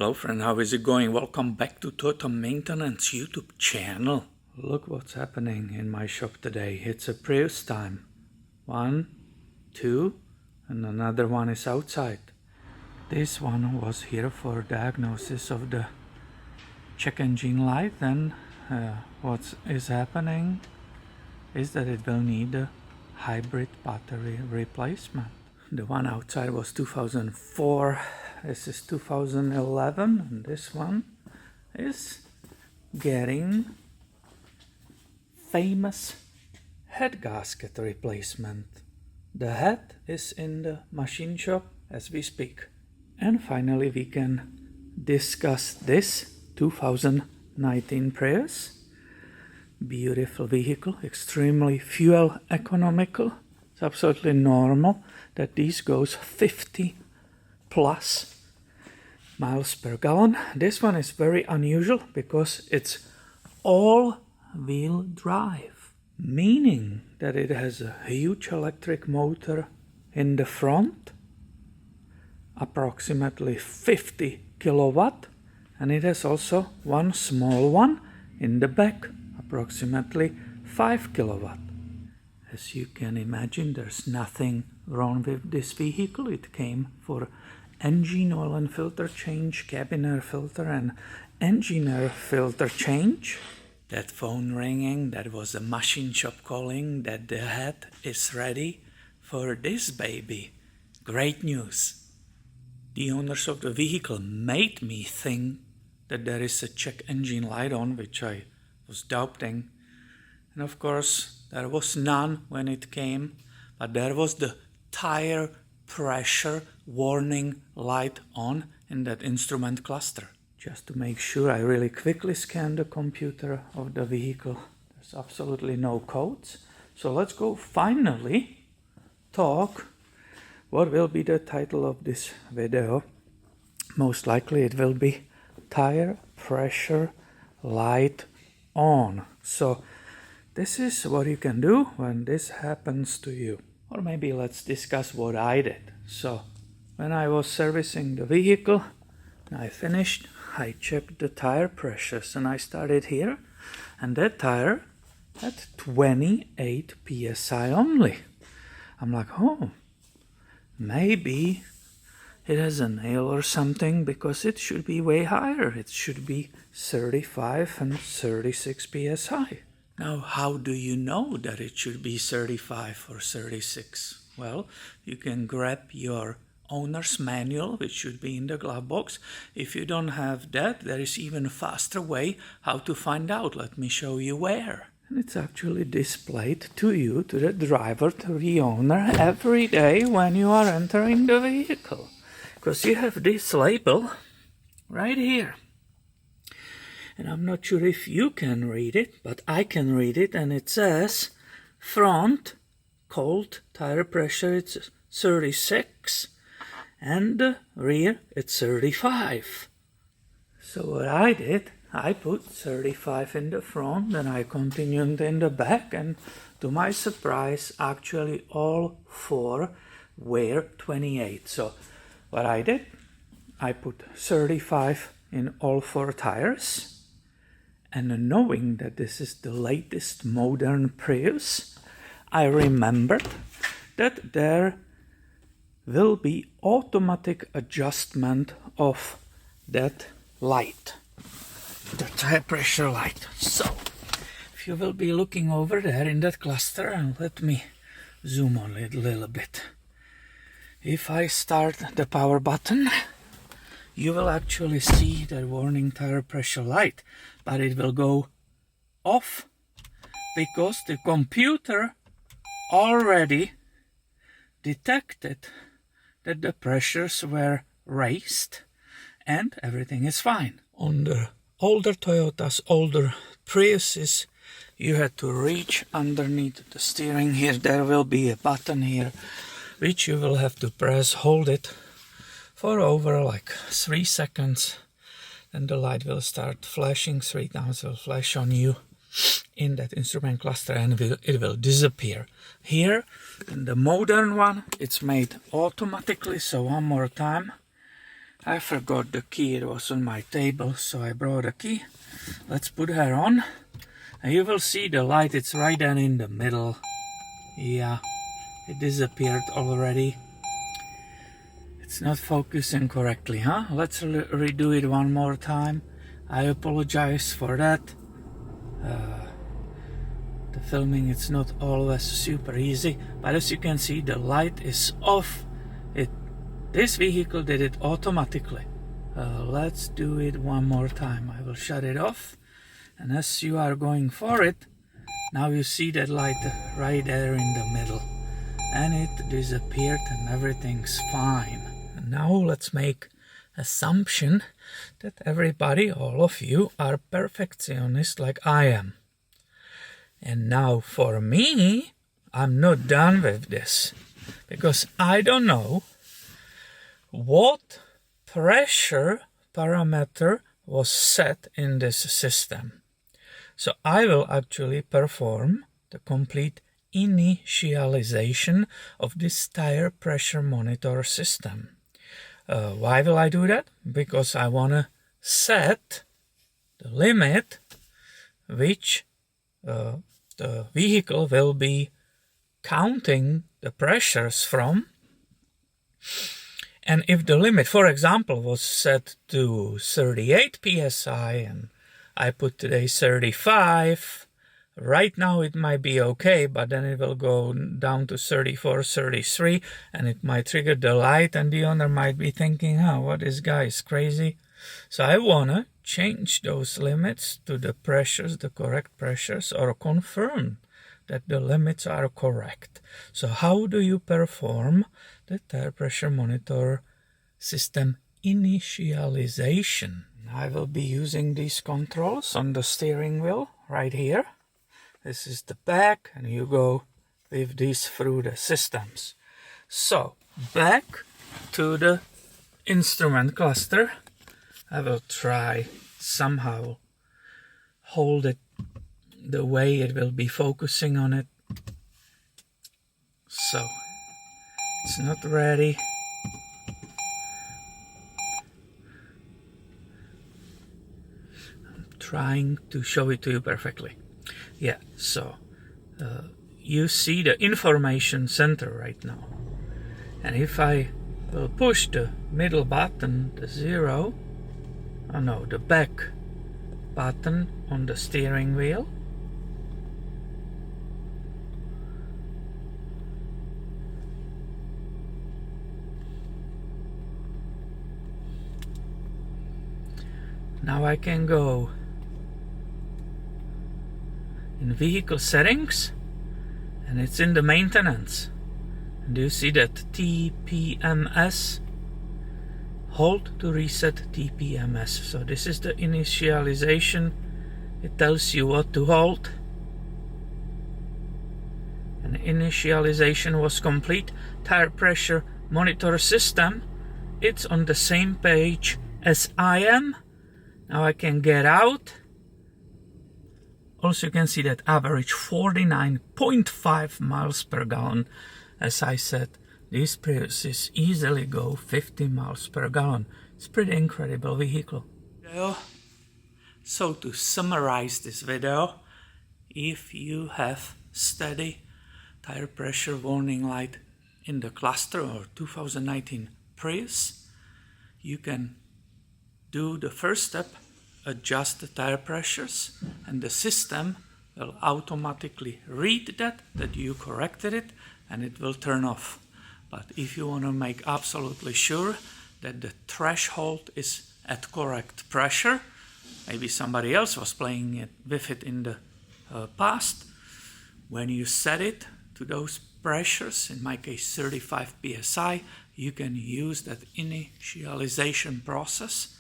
Hello friend, how is it going? Welcome back to Toyota Maintenance YouTube channel. Look what's happening in my shop today. It's a Prius time. 1, 2, and another one is outside. This one was here for diagnosis of the check engine light. Then what is happening is that it will need a hybrid battery replacement. The one outside was 2004, this is 2011, and this one is getting famous head gasket replacement. The head is in the machine shop as we speak. And finally we can discuss this 2019 Prius. Beautiful vehicle, extremely fuel economical. It's absolutely normal that these goes 50 plus miles per gallon. This one is very unusual because it's all-wheel drive, meaning that it has a huge electric motor in the front, approximately 50 kilowatt, and it has also one small one in the back, approximately 5 kilowatt. As you can imagine, there's nothing wrong with this vehicle. It came for engine oil and filter change, cabin air filter and engine air filter change. That phone ringing, that was a machine shop calling that the head is ready for this baby. Great news. The owners of the vehicle made me think that there is a check engine light on, which I was doubting. And of course, there was none when it came, but there was the tire pressure warning light on in that instrument cluster. Just to make sure, I really quickly scanned the computer of the vehicle. There's absolutely no codes. So let's go finally talk what will be the title of this video. Most likely it will be tire pressure light on. So this is what you can do when this happens to you. Or maybe let's discuss what I did. So when I was servicing the vehicle, I finished, I checked the tire pressures and I started here, and that tire had 28 psi only. I'm like, oh, maybe it has a nail or something, because it should be way higher. It should be 35 and 36 psi. Now, how do you know that it should be 35 or 36? Well, you can grab your owner's manual, which should be in the glove box. If you don't have that, there is even a faster way how to find out. Let me show you where. And it's actually displayed to you, to the driver, to the owner, every day when you are entering the vehicle. Because you have this label right here. And I'm not sure if you can read it, but I can read it, and it says front cold tire pressure it's 36 and the rear it's 35. So what I did, I put 35 in the front and I continued in the back, and to my surprise actually all four were 28. So what I did, I put 35 in all four tires. And knowing that this is the latest modern Prius, I remembered that there will be automatic adjustment of that light, the tire pressure light. So, if you will be looking over there in that cluster, and let me zoom on it a little bit. If I start the power button, you will actually see the warning tire pressure light, but it will go off because the computer already detected that the pressures were raised and everything is fine. On the older Toyotas, older Priuses, you had to reach underneath the steering here. There will be a button here which you will have to press, hold it for over like 3 seconds, then the light will start flashing. 3 times will flash on you in that instrument cluster, and it will disappear. Here, in the modern one, it's made automatically. So one more time, I forgot the key, it was on my table, so I brought a key. Let's put her on. And you will see the light, it's right down in the middle. Yeah, it disappeared already. It's not focusing correctly, huh? Let's redo it one more time. I apologize for that. The filming, it's not always super easy, but as you can see, the light is off. This vehicle did it automatically. Let's do it one more time. I will shut it off, and as you are going for it, now you see that light right there in the middle, and it disappeared and everything's fine. And now let's make assumption that everybody, all of you, are perfectionists like I am. And now for me, I'm not done with this, because I don't know what pressure parameter was set in this system. So I will actually perform the complete initialization of this tire pressure monitor system. Why will I do that? Because I want to set the limit which the vehicle will be counting the pressures from. And if the limit, for example, was set to 38 psi and I put today 35, right now it might be okay, but then it will go down to 34, 33, and it might trigger the light, and the owner might be thinking, what, this guy is crazy. So I want to change those limits to the pressures, the correct pressures, or confirm that the limits are correct. So how do you perform the tire pressure monitor system initialization? I will be using these controls on the steering wheel right here. This is the back, and you go with these through the systems. So back to the instrument cluster. I will try somehow hold it the way it will be focusing on it. So it's not ready. I'm trying to show it to you perfectly. Yeah, so you see the information center right now. And if I will push the middle button, the 0, the back button on the steering wheel, now I can go in vehicle settings, and it's in the maintenance. And you see that TPMS, hold to reset TPMS. So this is the initialization. It tells you what to hold. And initialization was complete. Tire pressure monitor system, it's on the same page as I am. Now I can get out. Also you can see that average 49.5 miles per gallon. As I said, these Priuses easily go 50 miles per gallon. It's a pretty incredible vehicle. So to summarize this video, if you have steady tire pressure warning light in the cluster or 2019 Prius, you can do the first step, adjust the tire pressures, and the system will automatically read that you corrected it, and it will turn off. But if you want to make absolutely sure that the threshold is at correct pressure, maybe somebody else was playing with it in the past, when you set it to those pressures, in my case 35 psi, you can use that initialization process.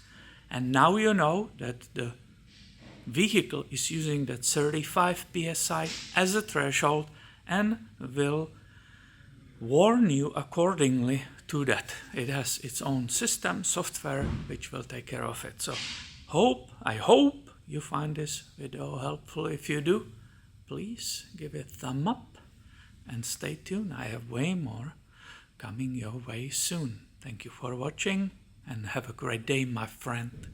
And now you know that the vehicle is using that 35 psi as a threshold and will warn you accordingly to that. It has its own system, software, which will take care of it. So I hope you find this video helpful. If you do, please give it a thumb up and stay tuned. I have way more coming your way soon. Thank you for watching. and have a great day, my friend.